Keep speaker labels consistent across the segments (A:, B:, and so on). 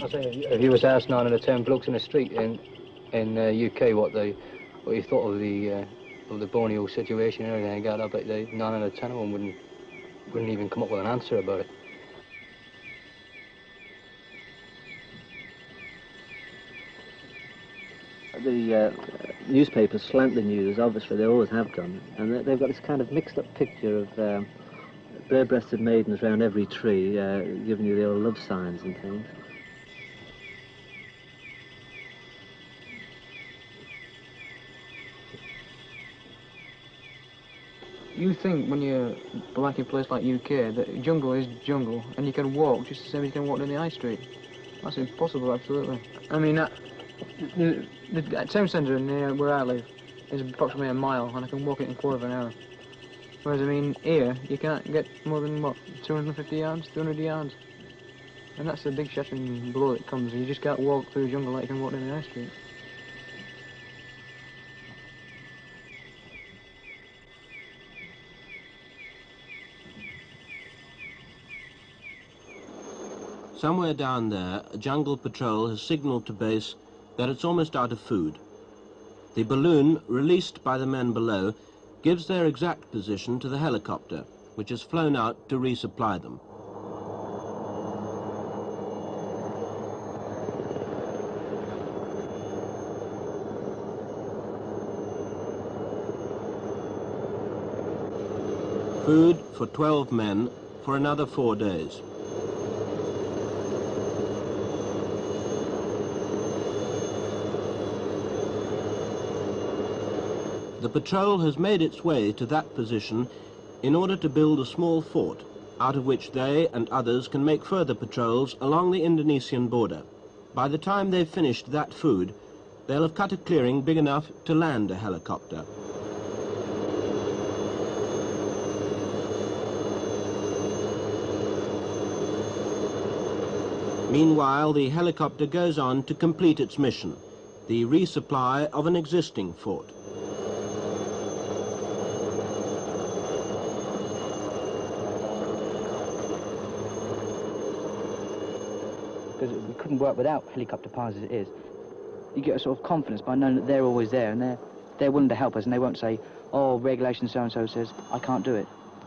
A: I think if you was to ask 9 out of 10 blokes in the street in UK what you thought of the Borneo situation and everything like that, I bet 9 out of 10 of them wouldn't even come up with an answer about it.
B: The newspapers slant the news, obviously, they always have done, and they've got this kind of mixed-up picture of bare-breasted maidens round every tree, giving you the old love signs and things.
C: You think when you're like in a place like UK that jungle is jungle and you can walk just the same as you can walk down the high street. That's impossible, absolutely. I mean, the town centre near where I live is approximately a mile and I can walk it in a quarter of an hour. Whereas, I mean, here you can't get more than, what, 250 yards, 200 yards? And that's the big shattering blow that comes. You just can't walk through the jungle like you can walk down the high street.
D: Somewhere down there, a jungle patrol has signalled to base that it's almost out of food. The balloon, released by the men below, gives their exact position to the helicopter, which has flown out to resupply them. Food for 12 men for another 4 days. The patrol has made its way to that position in order to build a small fort, out of which they and others can make further patrols along the Indonesian border. By the time they've finished that food, they'll have cut a clearing big enough to land a helicopter. Meanwhile, the helicopter goes on to complete its mission, the resupply of an existing fort.
E: Because we couldn't work without helicopter pilots as it is. You get a sort of confidence by knowing that they're always there and they're willing to help us, and they won't say, oh, regulation so-and-so says, I can't do it.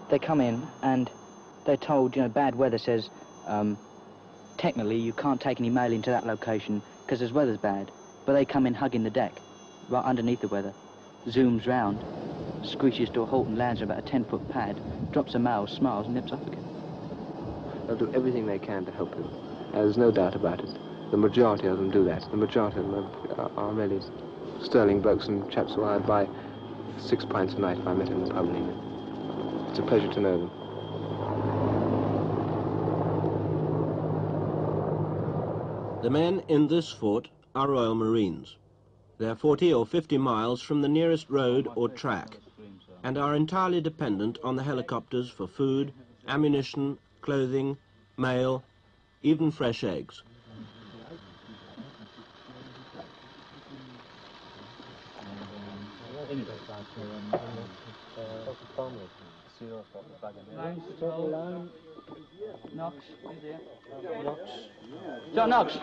E: They come in and they're told, you know, bad weather says, technically you can't take any mail into that location because the weather's bad. But they come in hugging the deck, right underneath the weather, zooms round, screeches to a halt and lands on about a 10-foot pad, drops a mail, smiles and nips off again.
F: They'll do everything they can to help him. There's no doubt about it. The majority of them do that. The majority of them are really sterling blokes and chaps who I'd buy 6 pints a night if I met them in the pub. It's a pleasure to know them.
D: The men in this fort are Royal Marines. They're 40 or 50 miles from the nearest road or track and are entirely dependent on the helicopters for food, ammunition, clothing, mail, even fresh eggs.
E: John Knox.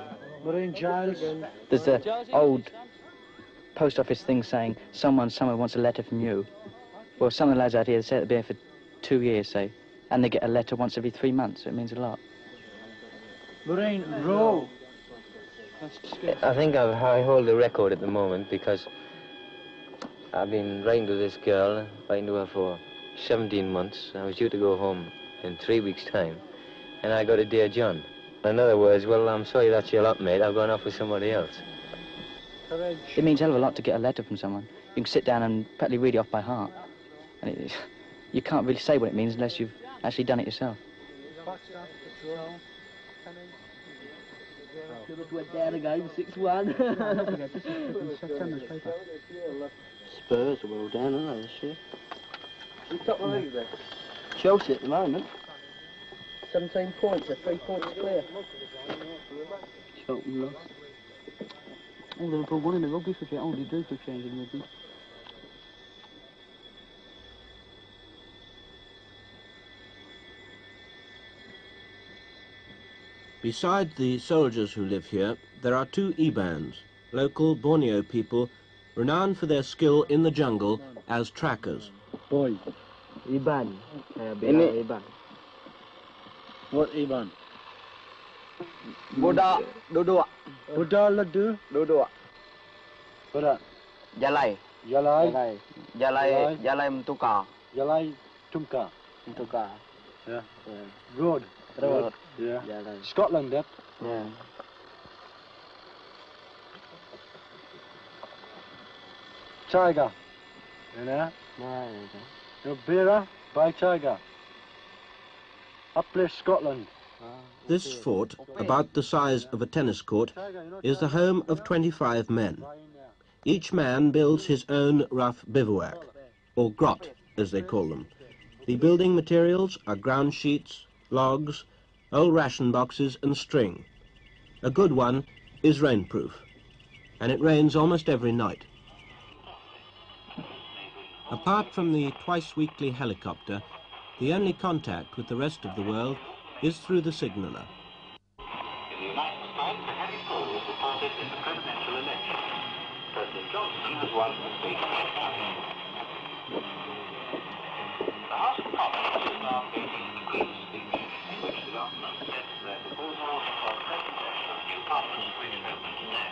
E: There's an old post office thing saying someone somewhere wants a letter from you. Well, some of the lads out here say they've been here for 2 years, say, and they get a letter once every 3 months. It means a lot.
G: I think I hold the record at the moment because I've been writing to this girl, writing to her for 17 months. I was due to go home in 3 weeks' time, and I got a Dear John. In other words, well, I'm sorry that's your lot, mate. I've gone off with somebody else.
E: It means a hell of a lot to get a letter from someone. You can sit down and practically read it off by heart. And you can't really say what it means unless you've actually done it yourself.
B: Went down again, 6-1. Spurs are well down, aren't they, this year? Who's top of the league then? Chelsea at the moment. 17 points, they're 3 points clear. Cheltenham lost.
C: Oh, Liverpool won in the rugby for change. Oh, they do for change in rugby.
D: Beside the soldiers who live here, there are two Ibans, local Borneo people renowned for their skill in the jungle as trackers.
B: Boy. Iban.
E: Ini-
B: Iban.
H: What Iban?
E: Budak duduk.
H: Buddha Ladu?
E: Duduk.
H: Buddha.
E: Jalai.
H: Yalai.
E: Jalai mentukar.
H: Yalai Tumka.
E: Mentukar.
H: Yeah. Road.
E: Road.
H: Yeah.
B: Jalai.
H: Scotland, that.
E: Yeah.
H: Tiger. You know? Bearer by Tiger. Up there, Scotland.
D: This fort, about the size of a tennis court, is the home of 25 men. Each man builds his own rough bivouac, or grot, as they call them. The building materials are ground sheets, logs, old ration boxes and string. A good one is rainproof, and it rains almost every night. Apart from the twice-weekly helicopter, the only contact with the rest of the world is through the signaller.
I: In the United States, a heavy fall was reported in the presidential election. President Johnson has won the seat. The House of Commons is now engaging in a Queen's speech, in which the government sets their proposal for the presentation of new Parliament, which opens today.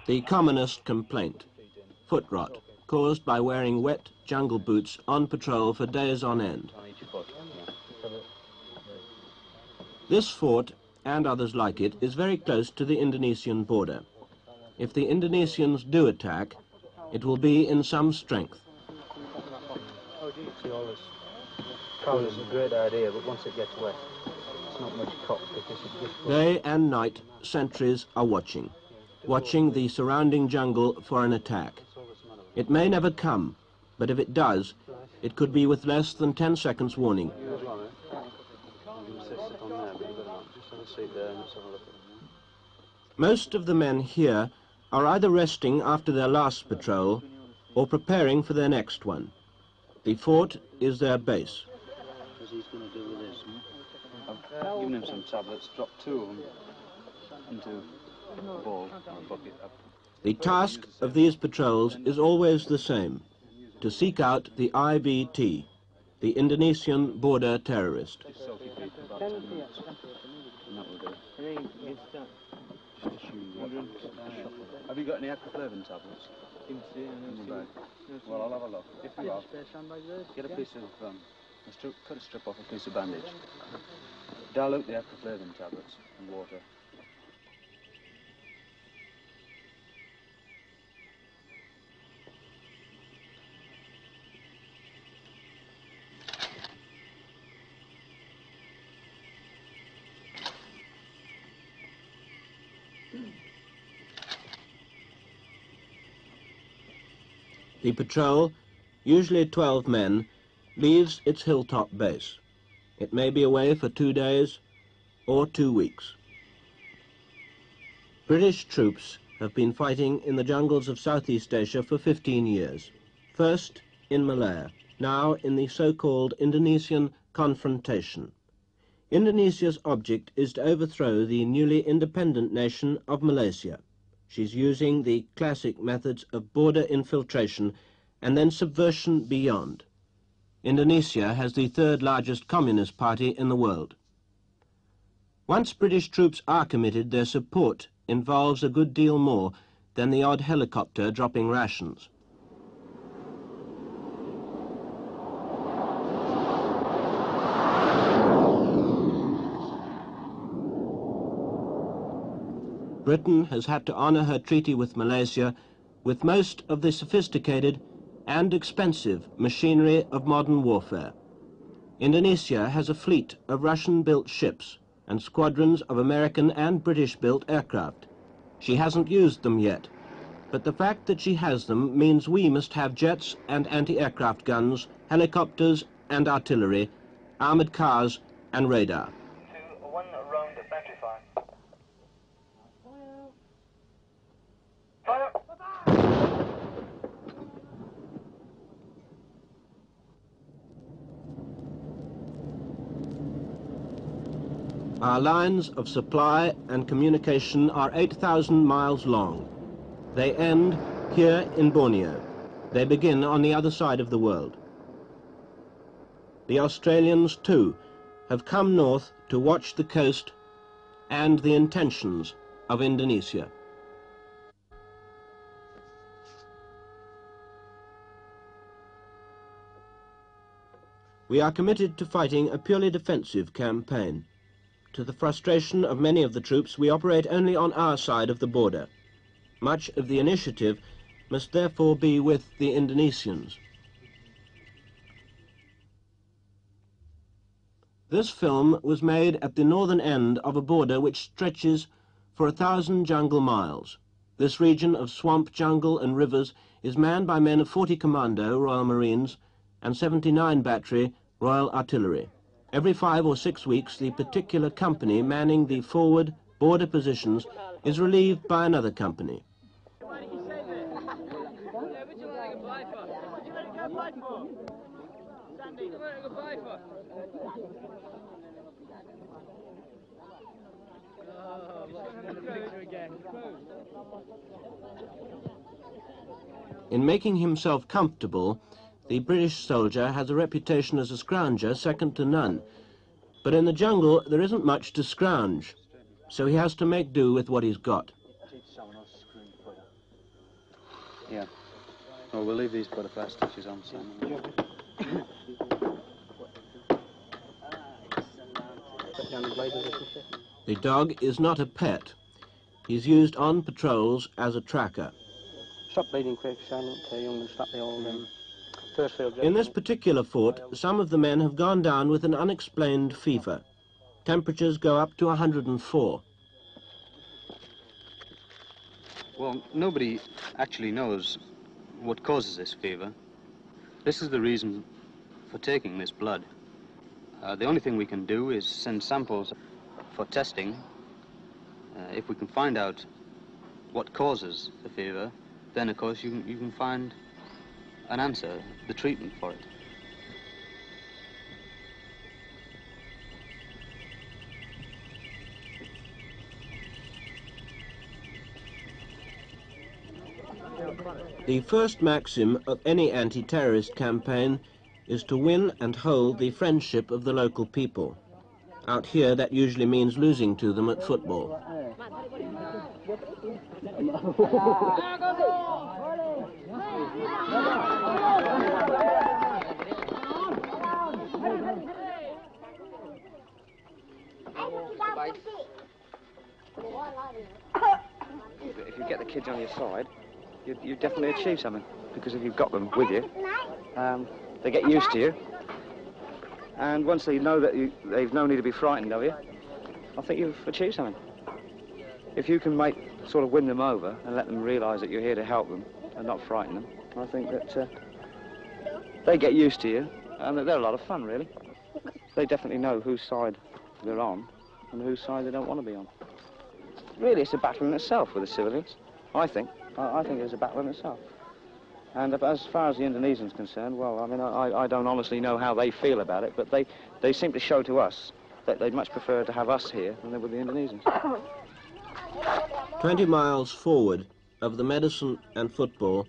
D: The commonest complaint, foot rot, caused by wearing wet jungle boots on patrol for days on end. This fort, and others like it, is very close to the Indonesian border. If the Indonesians do attack, it will be in some strength.
A: See, all this cover is a great idea, but once it gets wet, it's not much cop because it's difficult.
D: Day and night, sentries are watching the surrounding jungle for an attack. It may never come, but if it does, it could be with less than 10 seconds warning. Most of the men here are either resting after their last patrol or preparing for their next one. The fort is their base.
A: I've given him some tablets, dropped 2 of them into a bowl or a bucket.
D: The task of these patrols is always the same, to seek out the IBT, the Indonesian border terrorist.
A: Have you got any aquaflavin tablets? In the bag. Well, I'll have a look. If you have, get a piece of, cut a strip off a piece of bandage. Dilute the aquaflavin tablets in water.
D: The patrol, usually 12 men, leaves its hilltop base. It may be away for 2 days or 2 weeks. British troops have been fighting in the jungles of Southeast Asia for 15 years. First in Malaya, now in the so-called Indonesian Konfrontation. Indonesia's object is to overthrow the newly independent nation of Malaysia. She's using the classic methods of border infiltration and then subversion beyond. Indonesia has the 3rd largest communist party in the world. Once British troops are committed, their support involves a good deal more than the odd helicopter dropping rations. Britain has had to honour her treaty with Malaysia with most of the sophisticated and expensive machinery of modern warfare. Indonesia has a fleet of Russian-built ships and squadrons of American and British-built aircraft. She hasn't used them yet, but the fact that she has them means we must have jets and anti-aircraft guns, helicopters and artillery, armoured cars and radar.
I: To 1 round battery fire. Fire!
D: Our lines of supply and communication are 8,000 miles long. They end here in Borneo. They begin on the other side of the world. The Australians, too, have come north to watch the coast and the intentions of Indonesia. We are committed to fighting a purely defensive campaign. To the frustration of many of the troops, we operate only on our side of the border. Much of the initiative must therefore be with the Indonesians. This film was made at the northern end of a border which stretches for 1,000 jungle miles. This region of swamp, jungle and rivers is manned by men of 40 Commando Royal Marines and 79 Battery Royal Artillery. Every 5 or 6 weeks, the particular company manning the forward border positions is relieved by another company. In making himself comfortable, the British soldier has a reputation as a scrounger second to none. But in the jungle, there isn't much to scrounge, so he has to make do with what he's got.
J: Yeah. Well, we'll leave these butterfly stitches on, Simon.
D: The dog is not a pet. He's used on patrols as a tracker.
J: Stop bleeding quick, Simon. Tell young and stop the old first field.
D: In this particular fort, some of the men have gone down with an unexplained fever. Temperatures go up to 104.
J: Well, nobody actually knows what causes this fever. This is the reason for taking this blood. The only thing we can do is send samples for testing. If we can find out what causes the fever, then of course you can find an answer, the treatment for it.
D: The first maxim of any anti-terrorist campaign is to win and hold the friendship of the local people. Out here, that usually means losing to them at football.
J: If you get the kids on your side, you definitely achieve something, because if you've got them with you, they get used to you, and once they know that they've no need to be frightened of you, I think you've achieved something. If you can sort of win them over and let them realise that you're here to help them and not frighten them, I think that they get used to you, and that they're a lot of fun, really. They definitely know whose side they're on and whose side they don't want to be on. Really, it's a battle in itself with the civilians, I think. I think it's a battle in itself. And as far as the Indonesians are concerned, well, I mean, I don't honestly know how they feel about it, but they seem to show to us that they'd much prefer to have us here than they would the Indonesians.
D: 20 miles forward of the medicine and football,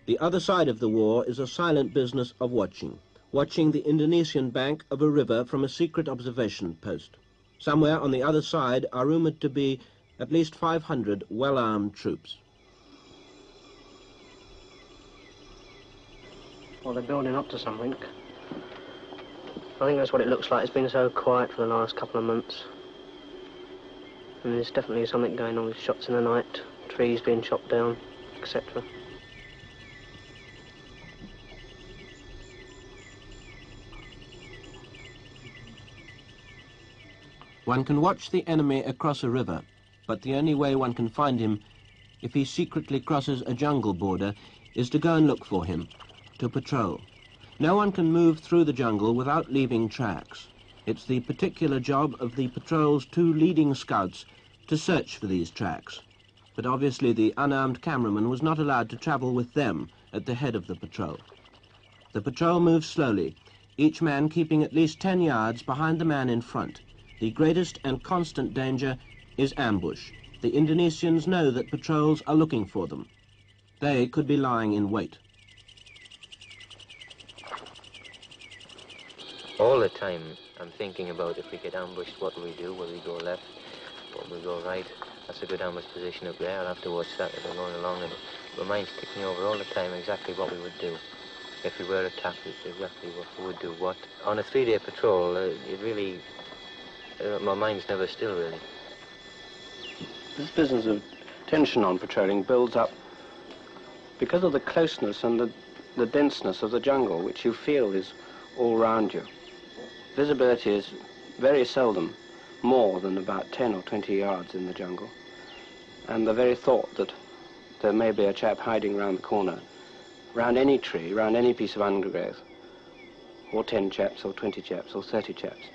D: the other side of the war is a silent business of watching the Indonesian bank of a river from a secret observation post. Somewhere on the other side are rumoured to be at least 500 well-armed troops.
K: Well, they're building up to something. I think that's what it looks like. It's been so quiet for the last couple of months. And there's definitely something going on with shots in the night, trees being chopped down, etc.
D: One can watch the enemy across a river, but the only way one can find him, if he secretly crosses a jungle border, is to go and look for him, to patrol. No one can move through the jungle without leaving tracks. It's the particular job of the patrol's 2 leading scouts to search for these tracks. But obviously the unarmed cameraman was not allowed to travel with them at the head of the patrol. The patrol moves slowly, each man keeping at least 10 yards behind the man in front, the greatest and constant danger is ambush. The Indonesians know that patrols are looking for them. They could be lying in wait.
G: All the time I'm thinking about if we get ambushed, what will we do? Will we go left? Will we go right? That's a good ambush position up there. I'll have to watch that as I'm going along. And my mind's ticking over all the time exactly what we would do. If we were attacked, exactly what we would do. What? On a 3-day patrol, it really... my mind's never still, really.
L: This business of tension on patrolling builds up because of the closeness and the denseness of the jungle, which you feel is all round you. Visibility is very seldom more than about 10 or 20 yards in the jungle. And the very thought that there may be a chap hiding round the corner, round any tree, round any piece of undergrowth, or 10 chaps, or 20 chaps, or 30 chaps,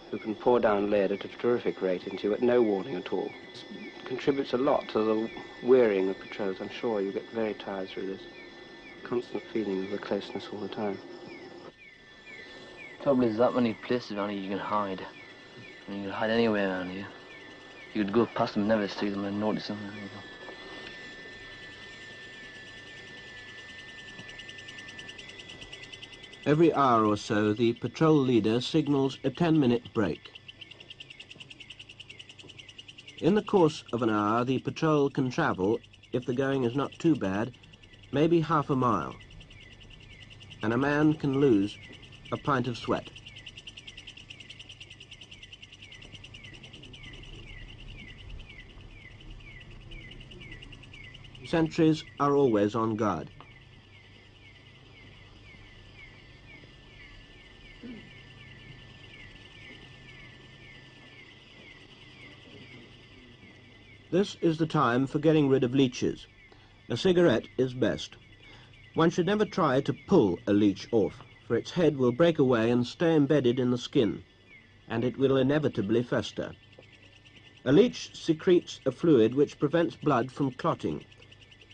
L: who can pour down lead at a terrific rate into you at no warning at all, contributes a lot to the wearying of patrols. I'm sure you get very tired through this constant feeling of the closeness all the time.
E: The trouble is that many places around here you can hide. I mean, you can hide anywhere around here. You could go past them, never see them, and notice them. There you go.
D: Every hour or so, the patrol leader signals a 10-minute break. In the course of an hour, the patrol can travel, if the going is not too bad, maybe half a mile. And a man can lose a pint of sweat. Sentries are always on guard. This is the time for getting rid of leeches. A cigarette is best. One should never try to pull a leech off, for its head will break away and stay embedded in the skin, and it will inevitably fester. A leech secretes a fluid which prevents blood from clotting,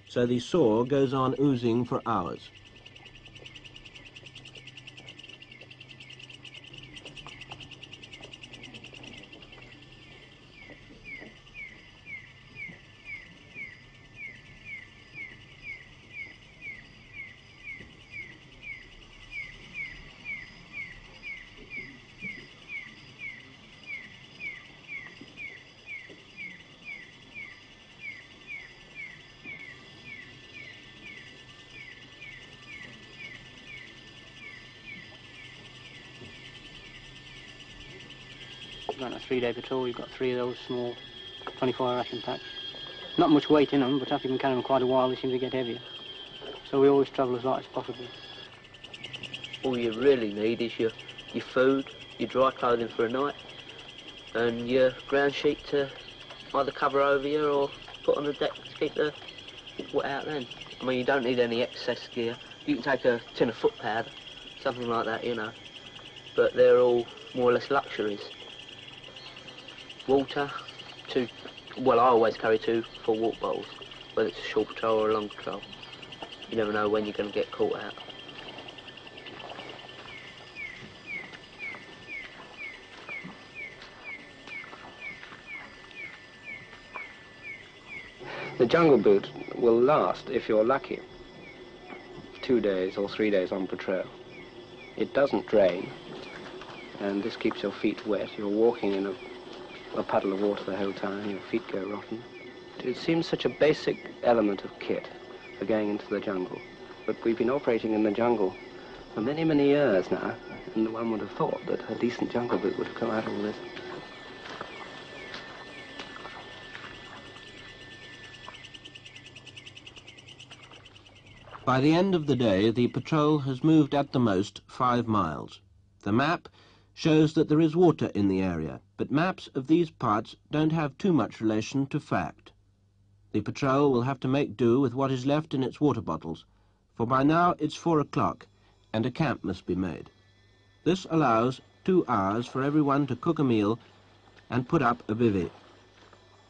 D: so the sore goes on oozing for hours.
M: On a 3-day patrol, you've got 3 of those small 24-hour ration packs. Not much weight in them, but after you've been carrying them quite a while, they seem to get heavier. So we always travel as light as possible.
K: All you really need is your food, your dry clothing for a night, and your ground sheet to either cover over you or put on the deck to keep the wet out then. I mean, you don't need any excess gear. You can take a tin of foot powder, something like that, you know. But they're all more or less luxuries. Water, I always carry 2 full water bottles, whether it's a short patrol or a long patrol. You never know when you're going to get caught out.
L: The jungle boot will last, if you're lucky, 2 days or 3 days on patrol. It doesn't drain, and this keeps your feet wet. You're walking in a puddle of water the whole time, your feet go rotten. It seems such a basic element of kit for going into the jungle. But we've been operating in the jungle for many, many years now, and one would have thought that a decent jungle boot would have come out of all this.
D: By the end of the day, the patrol has moved at the most 5 miles. The map shows that there is water in the area, but maps of these parts don't have too much relation to fact. The patrol will have to make do with what is left in its water bottles, for by now it's 4 o'clock and a camp must be made. This allows 2 hours for everyone to cook a meal and put up a bivvy.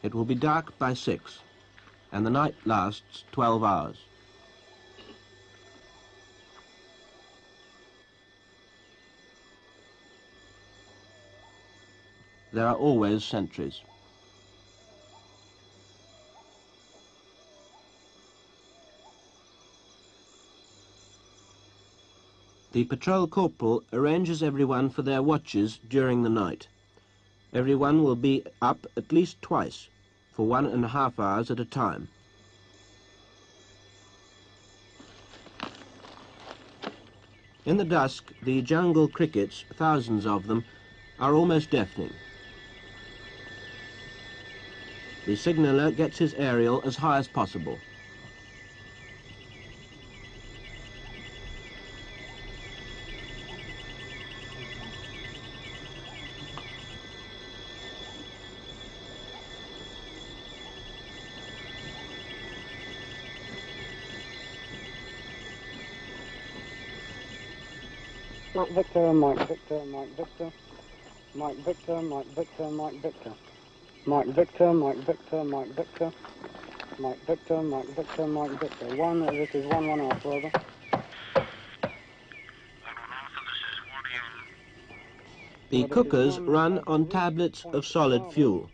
D: It will be dark by 6, and the night lasts 12 hours. there are always sentries. The patrol corporal arranges everyone for their watches during the night. Everyone will be up at least twice, for 1.5 hours at a time. In the dusk, the jungle crickets, thousands of them, are almost deafening. The signaller gets his aerial as high as possible.
H: Mike Victor, Mike Victor, Mike Victor. Mike Victor, Mike Victor, Mike Victor. Mike Victor, Mike Victor, Mike Victor. Mike Victor, Mike Victor, Mike Victor. This is 1-1 Alpha, over.
D: The cookers run on tablets of solid fuel.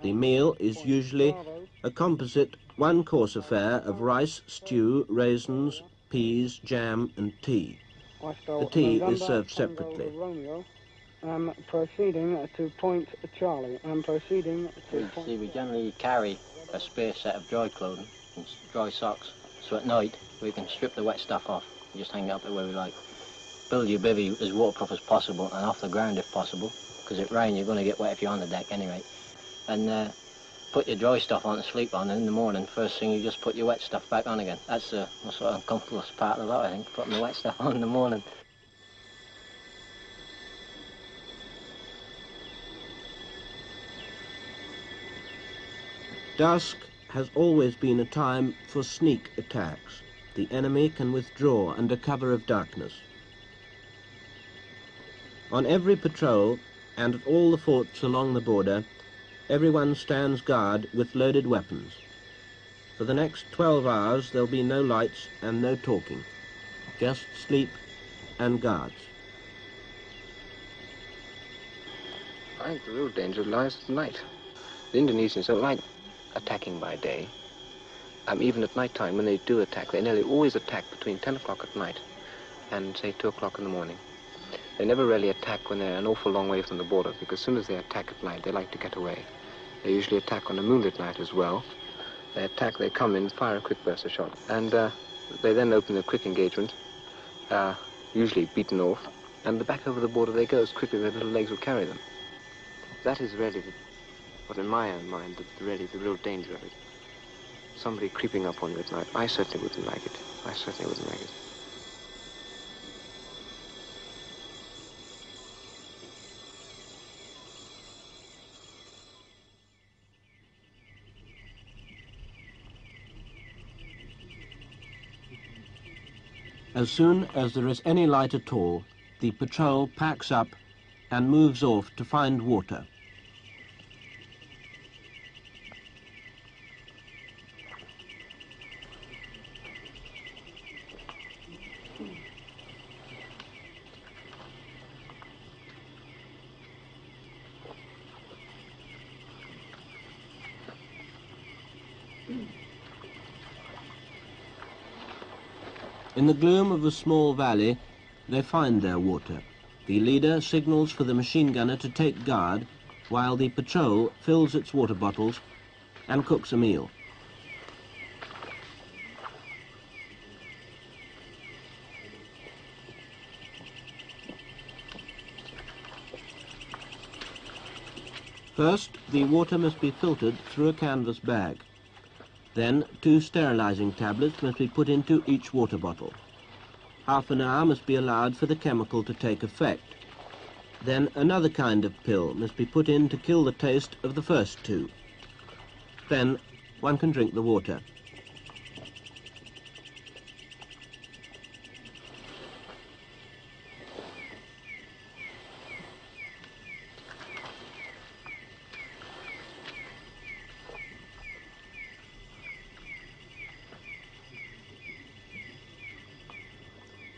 D: The meal is usually a composite one-course affair of rice, stew, raisins, peas, jam and tea. The tea is served separately.
H: Proceeding to Point Charlie. proceeding to Point...
N: See, we generally carry a spare set of dry clothing and dry socks, so at night we can strip the wet stuff off and just hang it up where we like. Build your bivvy as waterproof as possible and off the ground if possible, because it rains, you're going to get wet if you're on the deck anyway. And put your dry stuff on to sleep on, and in the morning, first thing you just put your wet stuff back on again. That's the sort of uncomfortable part of the lot, I think, putting the wet stuff on in the morning.
D: Dusk has always been a time for sneak attacks. The enemy can withdraw under cover of darkness. On every patrol and at all the forts along the border, everyone stands guard with loaded weapons. For the next 12 hours there'll be no lights and no talking, just sleep and guards.
F: I think the real danger lies at night. The Indonesians don't like attacking by day. Even at night time, when they do attack, they nearly always attack between 10 o'clock at night and, say, 2 o'clock in the morning. They never really attack when they're an awful long way from the border, because as soon as they attack at night, they like to get away. They usually attack on a moonlit night as well. They attack, they come in, fire a quick burst of shot, and they then open a quick engagement, usually beaten off, and back over the border they go as quickly as their little legs will carry them. That is really, what in my own mind, really the real danger of it. Somebody creeping up on you at night. I certainly wouldn't like it. I certainly wouldn't like it.
D: As soon as there is any light at all, the patrol packs up and moves off to find water. In the gloom of a small valley, they find their water. The leader signals for the machine gunner to take guard, while the patrol fills its water bottles and cooks a meal. First, the water must be filtered through a canvas bag. Then 2 sterilizing tablets must be put into each water bottle. Half an hour must be allowed for the chemical to take effect. Then another kind of pill must be put in to kill the taste of the first 2. Then one can drink the water.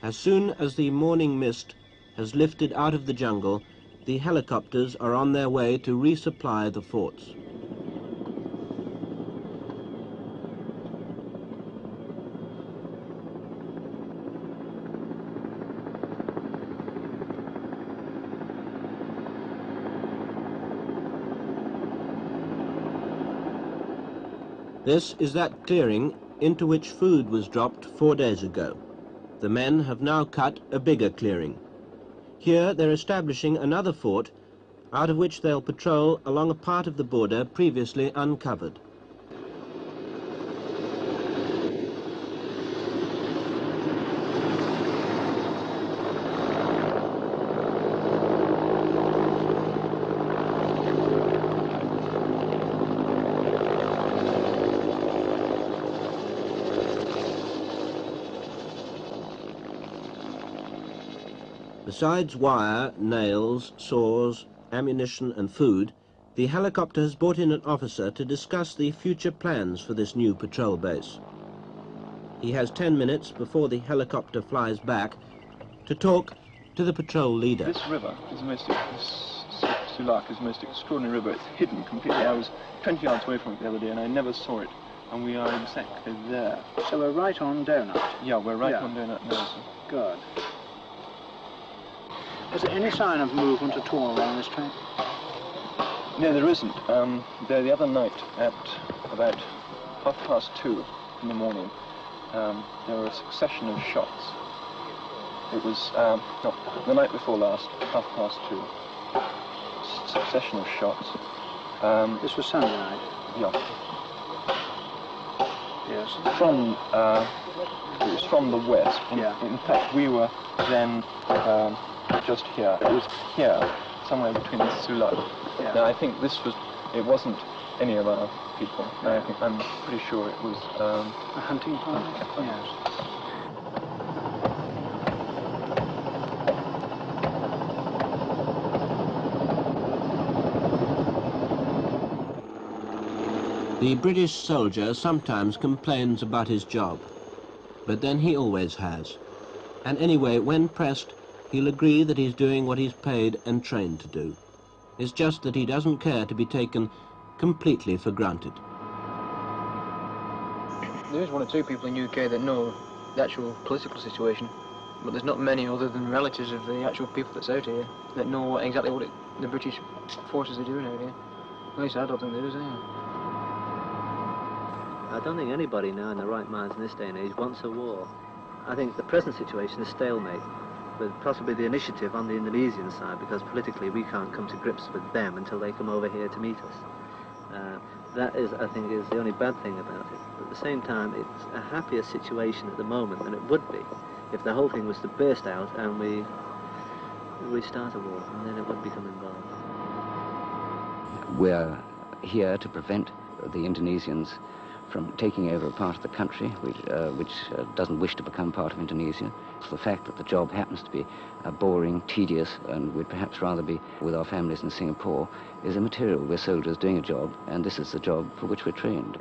D: As soon as the morning mist has lifted out of the jungle, the helicopters are on their way to resupply the forts. This is that clearing into which food was dropped 4 days ago. The men have now cut a bigger clearing. Here they're establishing another fort, out of which they'll patrol along a part of the border previously uncovered. Besides wire, nails, saws, ammunition and food, the helicopter has brought in an officer to discuss the future plans for this new patrol base. He has 10 minutes before the helicopter flies back to talk to the patrol leader.
O: This river is the most, Sulak is the most extraordinary river. It's hidden completely. I was 20 yards away from it the other day and I never saw it. And we are exactly there.
H: So we're right on Donut?
O: Yeah, we're right on Donut now. So.
H: Good. Is there any sign of movement at all along this track?
O: No, there isn't. There the other night at about 2:30 in the morning, there were a succession of shots. It was, no, the night before last, 2:30. Succession of shots.
H: This was Sunday night?
O: Yeah.
H: Yes.
O: It was from the west. In fact, we were then just here. It was here, somewhere between the Sulak.
H: Yeah.
O: Now, I think it wasn't any of our people. I'm pretty sure it was...
H: a hunting party? Yes.
D: The British soldier sometimes complains about his job, but then he always has. And anyway, when pressed, he'll agree that he's doing what he's paid and trained to do. It's just that he doesn't care to be taken completely for granted.
C: There is 1 or 2 people in UK that know the actual political situation, but there's not many other than relatives of the actual people that's out here that know exactly what the British forces are doing out here. At least I don't think there is, anyway.
B: I don't think anybody now in their right minds in this day and age wants a war. I think the present situation is stalemate, with possibly the initiative on the Indonesian side, because politically we can't come to grips with them until they come over here to meet us. That is, I think, is the only bad thing about it. But at the same time, it's a happier situation at the moment than it would be if the whole thing was to burst out and we start a war, and then it would become involved.
P: We're here to prevent the Indonesians from taking over a part of the country which doesn't wish to become part of Indonesia. The fact that the job happens to be boring, tedious, and we'd perhaps rather be with our families in Singapore is immaterial. We're soldiers doing a job, and this is the job for which we're trained.